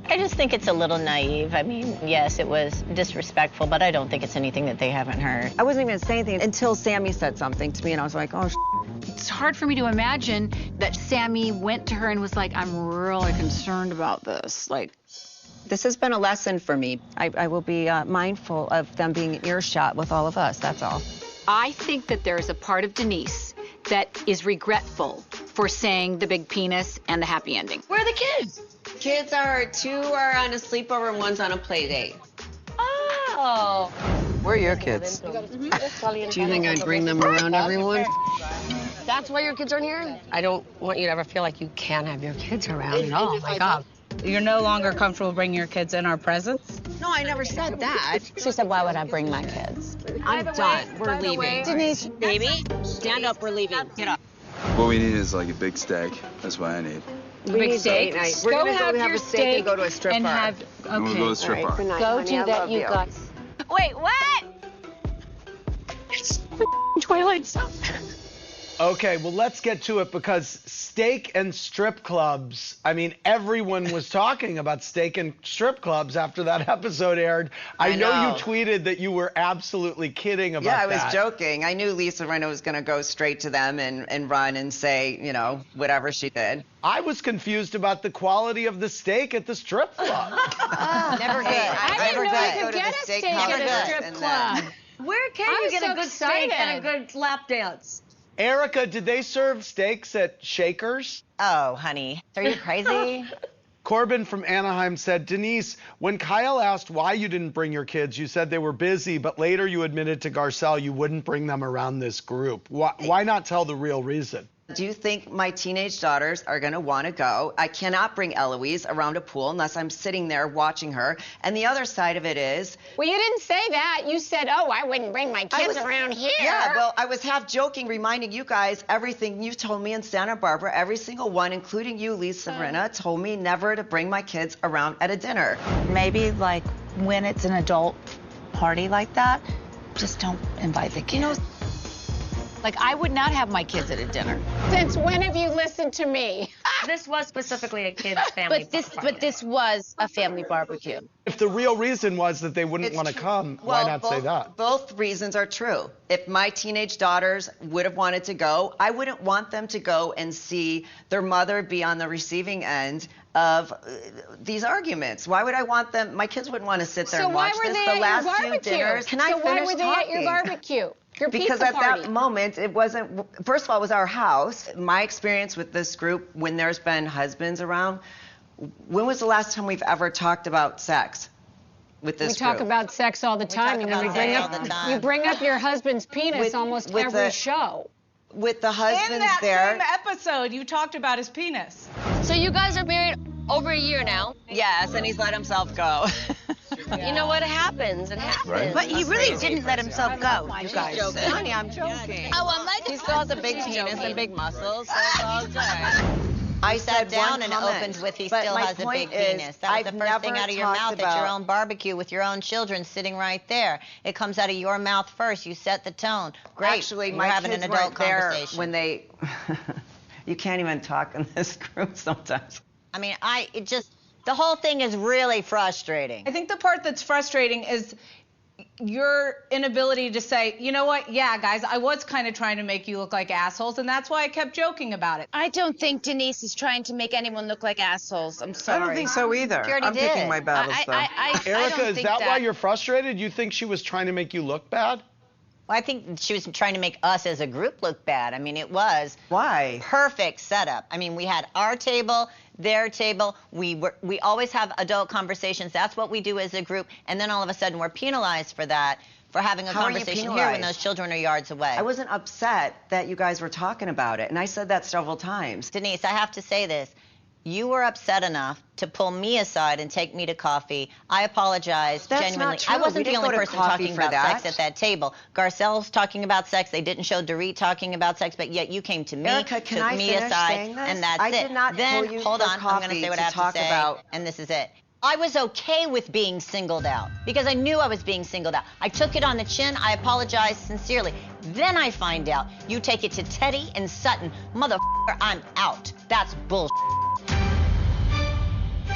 I just think it's a little naive. I mean, yes, it was disrespectful, but I don't think it's anything that they haven't heard. I wasn't even saying anything until Sammy said something to me, and I was like, oh, It's hard for me to imagine that Sammy went to her and was like, I'm really concerned about this. Like, this has been a lesson for me. I will be mindful of them being in earshot with all of us, that's all. I think that there's a part of Denise that is regretful for saying the big penis and the happy ending. Where are the kids? Kids are, 2 are on a sleepover and 1's on a play date. Oh. Where are your kids? Do you think I'd bring them around everyone? That's why your kids aren't here? I don't want you to ever feel like you can't have your kids around at all. My God. You're no longer comfortable bringing your kids in our presence? No, I never said that. She said, why would I bring my kids? I'm done. We're leaving. Denise, Baby, stand up. We're leaving. Get up. What we need is like a big steak. That's what I need. We need steak. date night. We're going to go have a steak and go to a strip bar. Have, And we'll go to the strip bar. go do that, you guys. Wait, what? It's Twilight Zone. Okay, well, let's get to it because steak and strip clubs, I mean, everyone was talking about steak and strip clubs after that episode aired. I know you tweeted that you were absolutely kidding about that. Yeah, I was joking. I knew Lisa Rinna was going to go straight to them and run and say, you know, whatever she did. I was confused about the quality of the steak at the strip club. Never good. I didn't know you could get a steak at a strip club. Where can you get a good steak and a good lap dance? Erika, did they serve steaks at Shakers? Oh, honey, are you crazy? Corbin from Anaheim said, Denise, when Kyle asked why you didn't bring your kids, you said they were busy, but later you admitted to Garcelle you wouldn't bring them around this group. Why not tell the real reason? Do you think my teenage daughters are going to want to go? I cannot bring Eloise around a pool unless I'm sitting there watching her. And the other side of it is... Well, you didn't say that. You said, oh, I wouldn't bring my kids around here. Yeah, well, I was half joking, reminding you guys everything you told me in Santa Barbara. Every single one, including you, Lisa Rinna, told me never to bring my kids around at a dinner. Maybe, like, when it's an adult party like that, just don't invite the kids. You know, like, I would not have my kids at a dinner. Since when have you listened to me? This was specifically a kid's family But this was a family barbecue. If the real reason was that they wouldn't want to come, why not say that? Both reasons are true. If my teenage daughters would have wanted to go, I wouldn't want them to go and see their mother be on the receiving end of these arguments. Why would I want them? My kids wouldn't want to sit there and watch this. The last few dinners. Can I finish why were they at talking? your barbecue? Your Because pizza at party. that moment, it wasn't, first of all, it was our house. My experience with this group, when there's been husbands around, when was the last time we've ever talked about sex with this We talk about sex all the time, and then you bring up your husband's penis almost every show. With the husbands In that there. same episode, you talked about his penis. So you guys are married over a year now. Yes, and he's let himself go. You know what happens? It happens. Right. But he really didn't let himself go, you guys. Honey, I'm joking. Oh, I'm like, He still has a big penis and big muscles, so it's all good. I Sat said down one and comment, opens with he but still my has a point big is, penis. That was I've the first thing never out of your talked mouth at your about- own barbecue with your own children sitting right there. It comes out of your mouth first. You set the tone. Great. Actually, You're my having kids an adult weren't there conversation. when they... You can't even talk in this group sometimes. I mean, the whole thing is really frustrating. I think the part that's frustrating is your inability to say, you know what, yeah, guys, I was kind of trying to make you look like assholes, and that's why I kept joking about it. I don't think Denise is trying to make anyone look like assholes. I'm sorry. I don't think so either. You already I'm did. picking my battles, though. Erika, is think that why that- you're frustrated? You think she was trying to make you look bad? Well, I think she was trying to make us as a group look bad. I mean, it was Why? perfect setup. I mean, we had our table, their table. We always have adult conversations. That's what we do as a group. And then all of a sudden, we're penalized for that, for having a How are you conversation here when penalized? those children are yards away. I wasn't upset that you guys were talking about it, and I said that several times. Denise, I have to say this. You were upset enough to pull me aside and take me to coffee. I apologize That's genuinely. not true. I wasn't We the didn't only go to person coffee talking for about that. sex at that table. Garcelle's talking about sex. They didn't show Dorit talking about sex, but yet you came to me, Erika, can took I me finish aside, saying this? and that's I it. did not then, pull you hold for on, I'm going to coffee say what to I have talk to say, about- and this is it. I was okay with being singled out because I knew I was being singled out. I took it on the chin. I apologized sincerely. Then I find out you take it to Teddi and Sutton. Motherfucker, I'm out. That's bullshit.